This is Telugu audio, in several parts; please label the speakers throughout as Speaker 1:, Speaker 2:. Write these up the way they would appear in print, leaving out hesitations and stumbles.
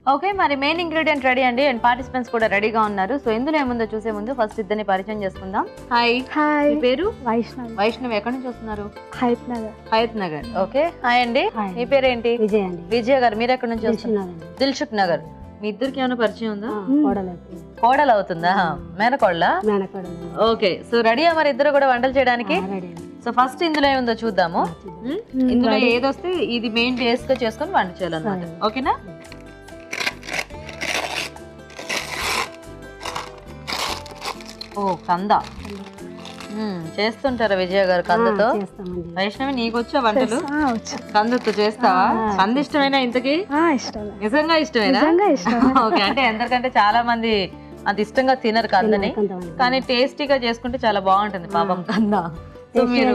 Speaker 1: ఓకే, మరి మెయిన్ ఇంగ్రీడియంట్ రెడీ అండి అండ్ పార్టిసిపెంట్స్ కూడా రెడీగా ఉన్నారు. సో ఇందులో ఏముందో చూసే ముందు ఫస్ట్ ఇద్దరిని పరిచయం చేసుకుందాం. హాయ్.
Speaker 2: హాయ్.
Speaker 1: మీ పేరు?
Speaker 2: వైష్ణవి.
Speaker 1: వైష్ణవి ఎక్కడి నుంచి వస్తున్నారు?
Speaker 2: హయత్ నగర్.
Speaker 1: హయత్ నగర్. ఓకే, హాయ్ అండి. మీ పేరేంటి?
Speaker 2: విజయ్ అండి.
Speaker 1: విజయ గారు, మీరు ఎక్కడి నుంచి వస్తున్నారు? దిల్సుఖ్ నగర్. మీ ఇద్దరికి ఏమైనా పరిచయం ఉందా? కోడలు అవుతుందా? మేనకోళ్ళ? ఓకే, సో రెడీయా మరి ఇద్దరు కూడా వంటలు చేయడానికి? సో ఫస్ట్ ఇందులో ఏముందో చూద్దాము. ఇందులో ఏదొస్తే ఇది మెయిన్ బేస్ గా చేసుకొని వంట చేయాలన్నమాట. ఓకేనా? ఓ కంద చేస్తుంటారా విజయ గారు కందతో? వైష్ణవి నీకు వచ్చా వంటలు? కందతో చేస్తావా? కంద ఇష్టమేనా ఇంతకి? నిజంగా ఇష్టమేనా? ఓకే, అంటే ఎంతకంటే చాలా మంది అంత ఇష్టంగా తినరు కందని, కానీ టేస్టీగా చేసుకుంటే చాలా బాగుంటుంది పాపం కంద. సో మీరు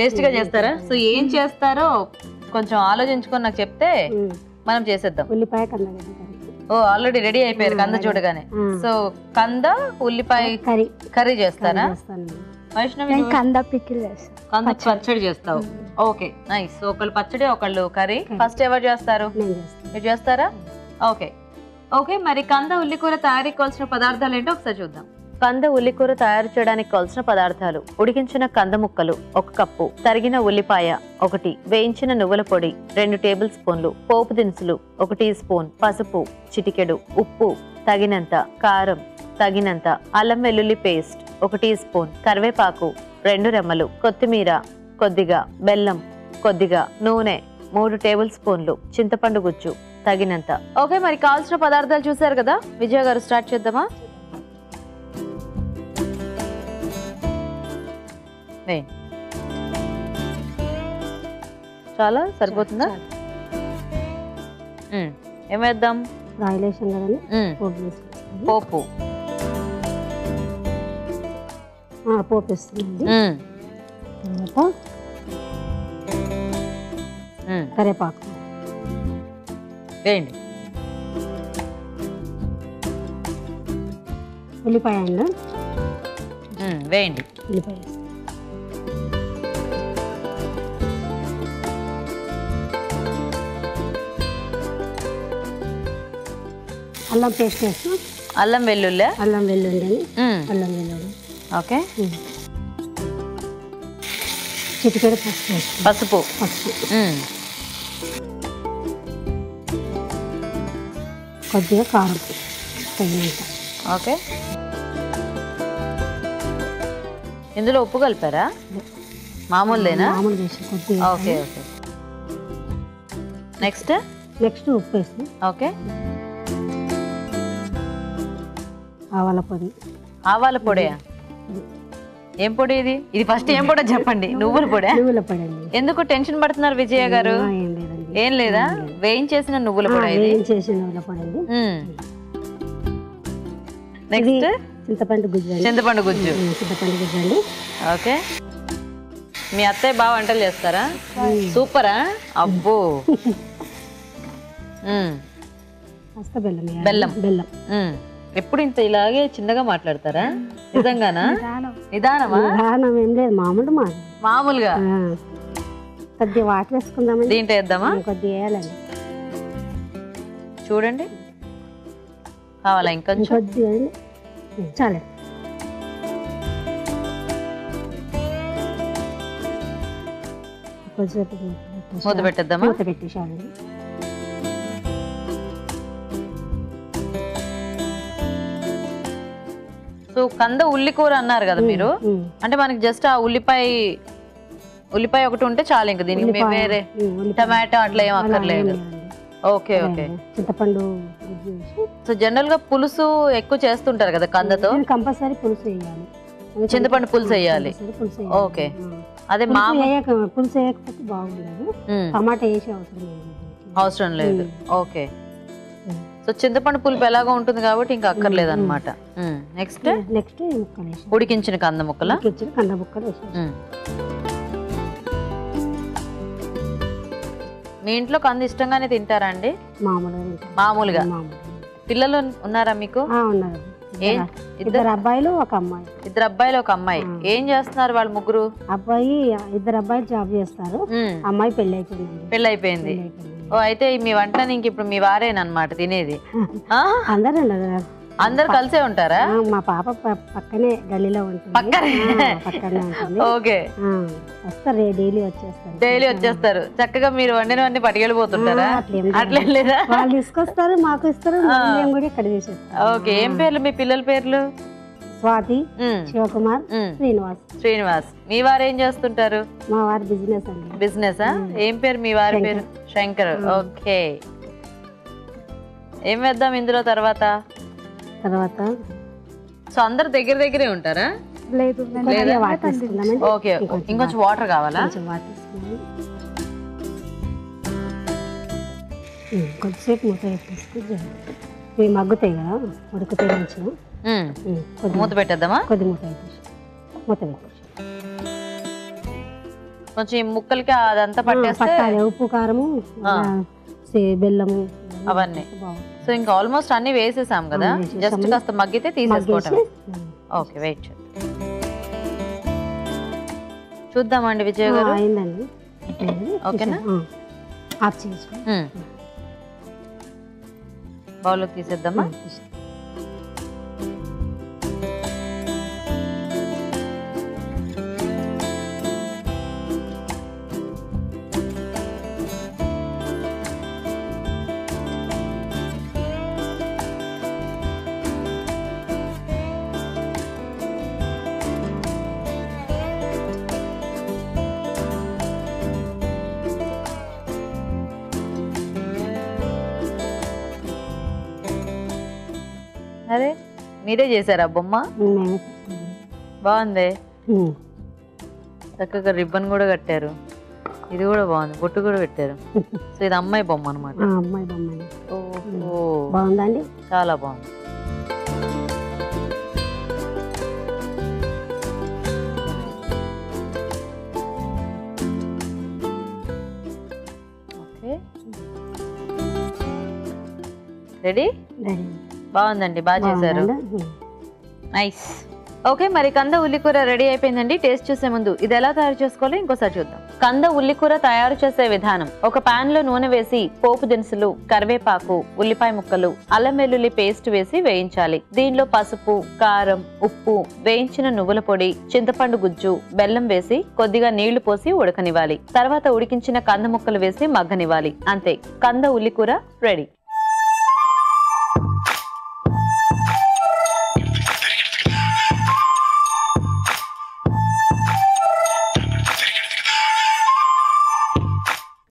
Speaker 1: టేస్టీగా చేస్తారా? సో ఏం చేస్తారో కొంచెం ఆలోచించుకొని నాకు చెప్తే మనం చేసేద్దాం.
Speaker 2: ఉల్లిపాయ కంద.
Speaker 1: ఓ ఆల్రెడీ రెడీ అయిపోయారు కంద చూడగానే. సో కంద ఉల్లిపాయ కర్రీ చేస్తారా? వైష్ణవి
Speaker 2: కంద పికిల్ చేస్తా.
Speaker 1: కంద పచ్చడి చేస్తావు. Okay nice. ఒకళ్ళు పచ్చడి ఒకళ్ళు కర్రీ. ఫస్ట్ ఎవరు చేస్తారు? మీరు చేస్తారా? ఓకే ఓకే, మరి కంద ఉల్లికూర తయారీకి కావాల్సిన పదార్థాలు ఏంటో ఒకసారి చూద్దాం. కంద ఉల్లికూర తయారు చేయడానికి కావాల్సిన పదార్థాలు: ఉడికించిన కంద ముక్కలు 1 కప్పు, తరిగిన ఉల్లిపాయ 1, వేయించిన నువ్వుల పొడి 2 టేబుల్ స్పూన్లు, పోపు దినుసులు 1 టీ స్పూన్, పసుపు చిటికెడు, ఉప్పు తగినంత, కారం తగినంత, అల్లం వెల్లుల్లి పేస్ట్ 1 టీ స్పూన్, కరివేపాకు 2 రెమ్మలు, కొత్తిమీర కొద్దిగా, బెల్లం కొద్దిగా, నూనె 3 టేబుల్ స్పూన్లు, చింతపండు గుజ్జు తగినంత. ఓకే, మరి కావాల్సిన పదార్థాలు చూసారు కదా. విజయ గారు స్టార్ట్ చేద్దామా? చాలా సరిపోతుందా? ఏమేద్దాం? పోపు
Speaker 2: పోపు వేస్తుంది. కరివేపాకు
Speaker 1: వేయండి.
Speaker 2: ఉల్లిపాయ
Speaker 1: వేయండి.
Speaker 2: ఉల్లిపాయ అల్లం పేస్ట్ వేస్తాం.
Speaker 1: అల్లం వెల్లుల్లి.
Speaker 2: అల్లం వెల్లుల్లి. అల్లం వెల్లుల్లి.
Speaker 1: ఓకే.
Speaker 2: చిటికెడు
Speaker 1: పసుపు.
Speaker 2: కొద్దిగా కారం తగినంత.
Speaker 1: ఓకే, ఇందులో ఉప్పు కలిపారా? మామూలుదేనా?
Speaker 2: మామూలు వేసి కొద్దిగా.
Speaker 1: ఓకే ఓకే, నెక్స్ట్
Speaker 2: ఉప్పు వేస్తాం.
Speaker 1: ఓకే,
Speaker 2: ఆవాల పొడి.
Speaker 1: ఆవాల పొడి ఏం పొడి ఇది? ఇది ఫస్ట్ ఏం పొడి చెప్పండి. నువ్వుల పొడి.
Speaker 2: నువ్వుల పొడి అండి.
Speaker 1: ఎందుకు టెన్షన్ పడుతున్నారు విజయ గారు? ఏం లేదా? వేయించేసిన నువ్వుల పొడి.
Speaker 2: వేయించేసిన నువ్వుల పొడి అండి.
Speaker 1: నెక్స్ట్
Speaker 2: చింతపండు గుజ్జు.
Speaker 1: చింతపండు గుజ్జు.
Speaker 2: చింతపండు గుజ్జు అండి.
Speaker 1: ఓకే, మీ అత్తయ్య బాగా వంటలు చేస్తారా? సూపరా? అబ్బో. బెల్లం. బెల్లం. ఎప్పుడు ఇంత ఇలాగే చిన్నగా మాట్లాడతారా? నిజంగానా? నిదానమా?
Speaker 2: ఏం లేదు,
Speaker 1: మామూలుగా.
Speaker 2: కొద్దిగా వాటర్ వేసుకుందామా?
Speaker 1: దీంట్లో వేద్దామా?
Speaker 2: కొద్దిగా వేయాలండి.
Speaker 1: చూడండి, కావాలా ఇంకొంచెం?
Speaker 2: కొద్దిగా చాలు. కొద్దిసేపు
Speaker 1: మూత పెట్టేద్దామా?
Speaker 2: మూత పెట్టేసాలండి.
Speaker 1: సో కంద ఉల్లి కూర అన్నారు కదా మీరు, అంటే మనకి జస్ట్ ఆ ఉల్లిపాయ ఒకటి ఉంటే చాలు, ఇంకా దీనికి వేరే టమాటో అట్లా ఏం అక్కర్లేదు. Okay okay.
Speaker 2: చింతపండు.
Speaker 1: సో జనరల్ గా పులుసు ఎక్కువ చేస్తుంటారు కదా కందతో?
Speaker 2: కంపల్సరీ పులుసు వేయాలి.
Speaker 1: చింతపండు పులుసు వేయాలి. ఓకే, అదే
Speaker 2: పులుసు వేయకపోతే బాగుండదు. టమాటా వేసే
Speaker 1: అవసరం లేదు. ఓకే, సో చింతపండు పులుపు ఎలాగో ఉంటుంది కాబట్టి ఇంకా అక్కర్లేదు అనమాట. నెక్స్ట్ ఉడికించిన కంద ముక్కలు. మీ ఇంట్లో కంద ఇష్టంగానే తింటారా అండి? మామూలుగా. పిల్లలు ఉన్నారా మీకు?
Speaker 2: ఇద్దరు అబ్బాయిలు ఒక అమ్మాయి.
Speaker 1: ఇద్దరు అబ్బాయిలు ఒక అమ్మాయి. ఏం చేస్తున్నారు వాళ్ళు ముగ్గురు?
Speaker 2: ఇద్దరు అబ్బాయిలు జాబ్ చేస్తారు. అమ్మాయి పెళ్లి అయిపోయింది.
Speaker 1: ఓ అయితే మీ వంటని ఇంక ఇప్పుడు మీ వారేనమాట తినేది.
Speaker 2: అందరూ ఉండరు.
Speaker 1: అందరు కలిసే ఉంటారా?
Speaker 2: మా పాప పక్కనే గల్లీలో ఉంటుంది. పక్కనే ఉంటుంది.
Speaker 1: ఓకే,
Speaker 2: వస్తారు డైలీ వచ్చేస్తారు.
Speaker 1: డైలీ వచ్చేస్తారు. చక్కగా మీరు వండినవన్నీ పట్టుకెళ్ళిపోతుంటారా? అట్లేం లేదా?
Speaker 2: వాళ్ళు తీసుకొస్తారు, మాకు ఇస్తారు, మేము కూడా ఇక్కడ చేసేస్తాం.
Speaker 1: ఓకే, ఏం పేర్లు మీ పిల్లల పేర్లు?
Speaker 2: స్వాతి, శివకుమార్, శ్రీనివాస్.
Speaker 1: శ్రీనివాస్. మీ వారు ఏం చేస్తుంటారు?
Speaker 2: మా వారి బిజినెస్ అండి.
Speaker 1: బిజినెస్. ఏం పేరు మీ వారి పేరు? శంకర్. ఓకే, ఏం వేద్దాం ఇందులో తర్వాత? సో అందరు దగ్గర దగ్గరే ఉంటారా?
Speaker 2: లేదు,
Speaker 1: ఓకే, ఇంకొంచెం వాటర్ కావాలా?
Speaker 2: కొద్దిసేపు మూత పెట్టేసి మగ్గుతాయి కదా, ఉడుకుతాయి మంచిగా.
Speaker 1: మూత పెట్టేద్దామా?
Speaker 2: కొద్ది మూత పెట్టేసి
Speaker 1: కొంచెం ఈ ముక్కలకి అదంతా పట్టేస్తే
Speaker 2: ఉప్పు, కారము, బెల్లము
Speaker 1: అవన్నీ. సో ఇంకా ఆల్మోస్ట్ అన్ని వేసేసాం కదా, జస్ట్ కాస్త మగ్గితే తీసేసుకోవటం. ఓకే, వెయిట్ చూద్దామండి విజయ్ గారు.
Speaker 2: అయిందండి.
Speaker 1: ఓకేనా?
Speaker 2: ఆఫ్ చేసుకో.
Speaker 1: బౌల్లో తీసేద్దామా? అరే మీరే చేశారా బొమ్మ? బాగుంది, చక్కగా రిబ్బన్ కూడా కట్టారు. ఇది కూడా బాగుంది, బొట్టు కూడా పెట్టారు. సో ఇది అమ్మాయి బొమ్మ అనమాట.
Speaker 2: అమ్మాయి బొమ్మ.
Speaker 1: ఓహో,
Speaker 2: బాగుందండి,
Speaker 1: చాలా బాగుంది. Okay, ready? బాగుందండి, బాగా చేశారు. నైస్. ఓకే, మరి కంద ఉల్లికూర రెడీ అయిపోయిందండి. టేస్ట్ చూసే ముందు ఇది ఎలా తయారు చేసుకోవాలో ఇంకోసారి చూద్దాం. కంద ఉల్లికూర తయారు చేసే విధానం: ఒక పాన్ లో నూనె వేసి పోపు దినుసులు, కరివేపాకు, ఉల్లిపాయ ముక్కలు, అల్లం వెల్లుల్లి పేస్ట్ వేసి వేయించాలి. దీనిలో పసుపు, కారం, ఉప్పు, వేయించిన నువ్వుల పొడి, చింతపండు గుజ్జు, బెల్లం వేసి కొద్దిగా నీళ్లు పోసి ఉడకనివ్వాలి. తర్వాత ఉడికించిన కంద ముక్కలు వేసి మగ్గనివ్వాలి. అంతే, కంద ఉల్లికూర రెడీ.